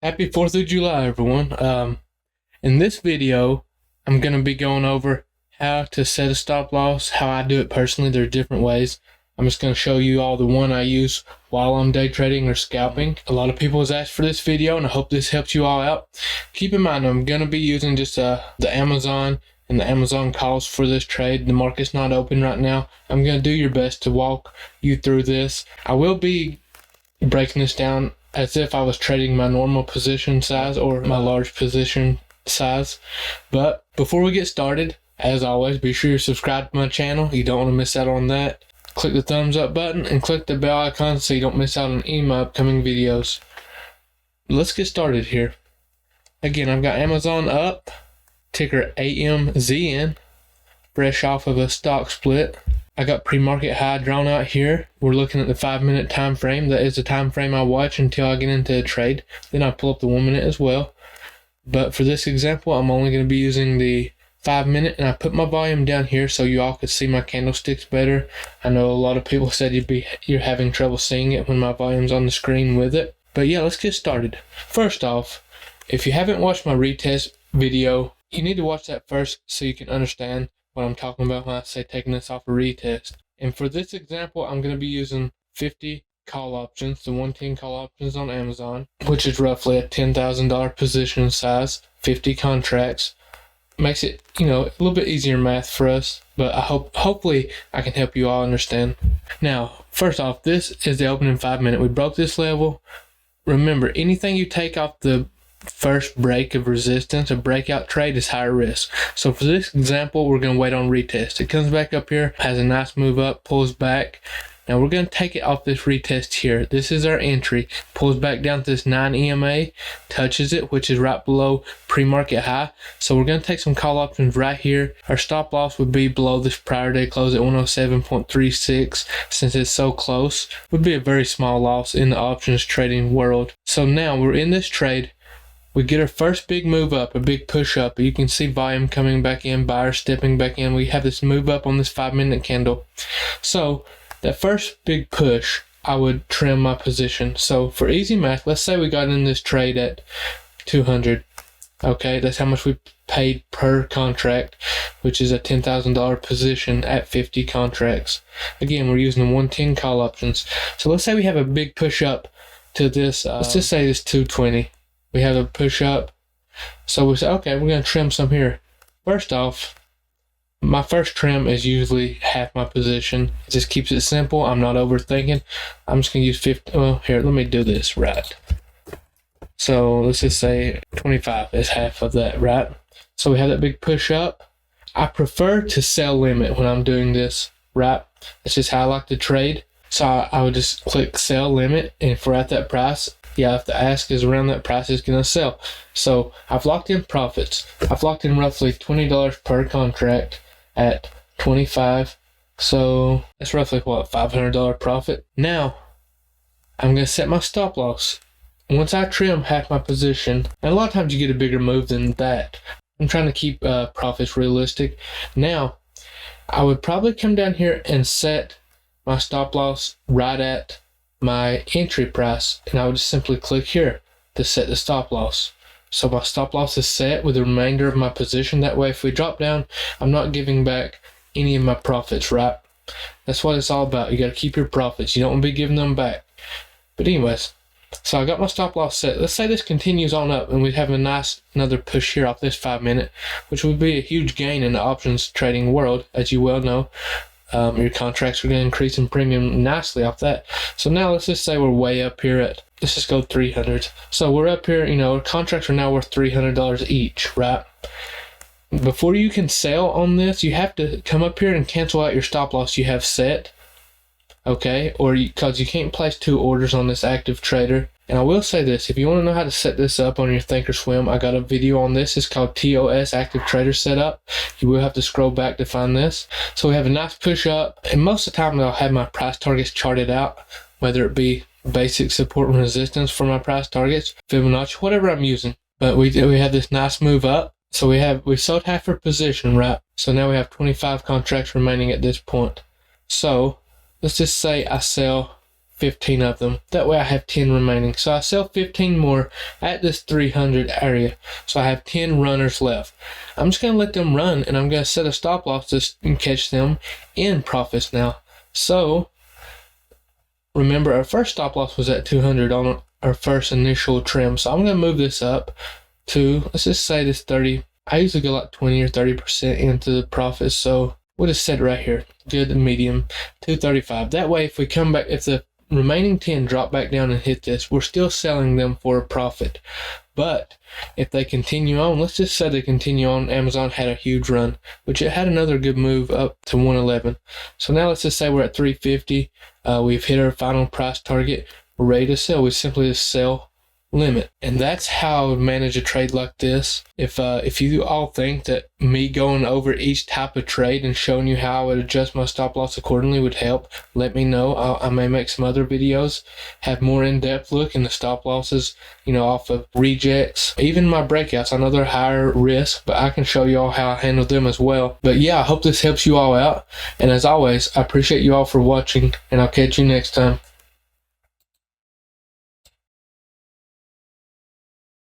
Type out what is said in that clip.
Happy 4th of July, everyone. In this video, I'm going to be going over how to set a stop loss, how I do it personally. There are different ways. I'm just going to show you all the one I use while I'm day trading or scalping. A lot of people has asked for this video, and I hope this helps you all out. Keep in mind, I'm going to be using just the Amazon and the Amazon calls for this trade. The market's not open right now. I'm going to do your best to walk you through this. I will be breaking this down as if I was trading my normal position size or my large position size. But before we get started, as always, be sure you're subscribed to my channel. You don't want to miss out on that. Click the thumbs up button and click the bell icon so you don't miss out on any of my upcoming videos. Let's get started here. Again, I've got Amazon up, ticker AMZN, fresh off of a stock split. I got pre-market high drawn out here. We're looking at the 5-minute time frame. That is the time frame I watch until I get into a trade. Then I pull up the 1 minute as well. But for this example, I'm only going to be using the 5-minute, and I put my volume down here so you all could see my candlesticks better. I know a lot of people said you're having trouble seeing it when my volume's on the screen with it. But yeah, let's get started. First off, if you haven't watched my retest video, you need to watch that first so you can understand what I'm talking about when I say taking this off a retest. And for this example, I'm going to be using 50 call options, the 110 call options on Amazon, which is roughly a $10,000 position size, 50 contracts. Makes it, a little bit easier math for us, but hopefully I can help you all understand. Now, first off, this is the opening 5-minute. We broke this level. Remember, anything you take off the first break of resistance, a breakout trade, is higher risk. So for this example, we're going to wait on retest. It comes back up here, has a nice move up, pulls back. Now we're going to take it off this retest here. This is our entry. Pulls back down to this 9 EMA, touches it, which is right below pre-market high. So we're going to take some call options right here. Our stop loss would be below this prior day close at 107.36. Since it's so close, would be a very small loss in the options trading world. So now we're in this trade. We get our first big move up, a big push up. You can see volume coming back in, buyers stepping back in. We have this move up on this 5-minute candle. So that first big push, I would trim my position. So for easy math, let's say we got in this trade at 200. Okay, that's how much we paid per contract, which is a $10,000 position at 50 contracts. Again, we're using the 110 call options. So let's say we have a big push up to this, let's just say this 220. We have a push up. So we say, okay, we're going to trim some here. First off, my first trim is usually half my position. It just keeps it simple. I'm not overthinking. I'm just going to use 50. Well, here, let me do this right. So let's just say 25 is half of that, right? So we have that big push up. I prefer to sell limit when I'm doing this, right? That's just how I like to trade. So I would just click sell limit, and if we're at that price, yeah, if the ask is around that price, it's going to sell. So I've locked in profits. I've locked in roughly $20 per contract at 25. So that's roughly what, $500 profit. Now I'm going to set my stop loss. Once I trim half my position, and a lot of times you get a bigger move than that. I'm trying to keep profits realistic. Now I would probably come down here and set my stop loss right at my entry price, and I would just simply click here to set the stop loss. So my stop loss is set with the remainder of my position. That way, if we drop down, I'm not giving back any of my profits, right? That's what it's all about. You got to keep your profits. You don't want to be giving them back. But anyways, so I got my stop loss set. Let's say this continues on up and we have another push here off this 5-minute, which would be a huge gain in the options trading world, as you well know. Your contracts are going to increase in premium nicely off that. So now let's just say we're way up here at, let's just go 300. So we're up here, our contracts are now worth $300 each, right? Before you can sell on this, you have to come up here and cancel out your stop loss you have set. Okay, or because you can't place 2 orders on this active trader. And I will say this, if you want to know how to set this up on your Thinkorswim, I got a video on this. It's called TOS Active Trader Setup. You will have to scroll back to find this. So we have a nice push up, and most of the time I'll have my price targets charted out, whether it be basic support and resistance for my price targets, Fibonacci, whatever I'm using. But we have this nice move up. So we sold half our position, right? So now we have 25 contracts remaining at this point. So let's just say I sell 15 of them. That way I have 10 remaining. So I sell 15 more at this 300 area. So I have 10 runners left. I'm just going to let them run, and I'm going to set a stop loss to catch them in profits now. So remember, our first stop loss was at 200 on our first initial trim. So I'm going to move this up to, let's just say this 30. I usually go like 20 or 30% into the profits. So we'll just set it right here. Good and medium, 235. That way, if we come back, if the remaining 10 drop back down and hit this, we're still selling them for a profit. But if they continue on, let's just say they continue on. Amazon had a huge run, which it had another good move up to 111. So now let's just say we're at 350. We've hit our final price target. We're ready to sell. We simply just sell limit. And that's how I would manage a trade like this. If you all think that me going over each type of trade and showing you how I would adjust my stop loss accordingly would help, let me know. I may make some other videos, have more in-depth look in the stop losses, off of rejects, even my breakouts. I know they're higher risk, but I can show you all how I handle them as well. But yeah, I hope this helps you all out. And as always, I appreciate you all for watching, and I'll catch you next time.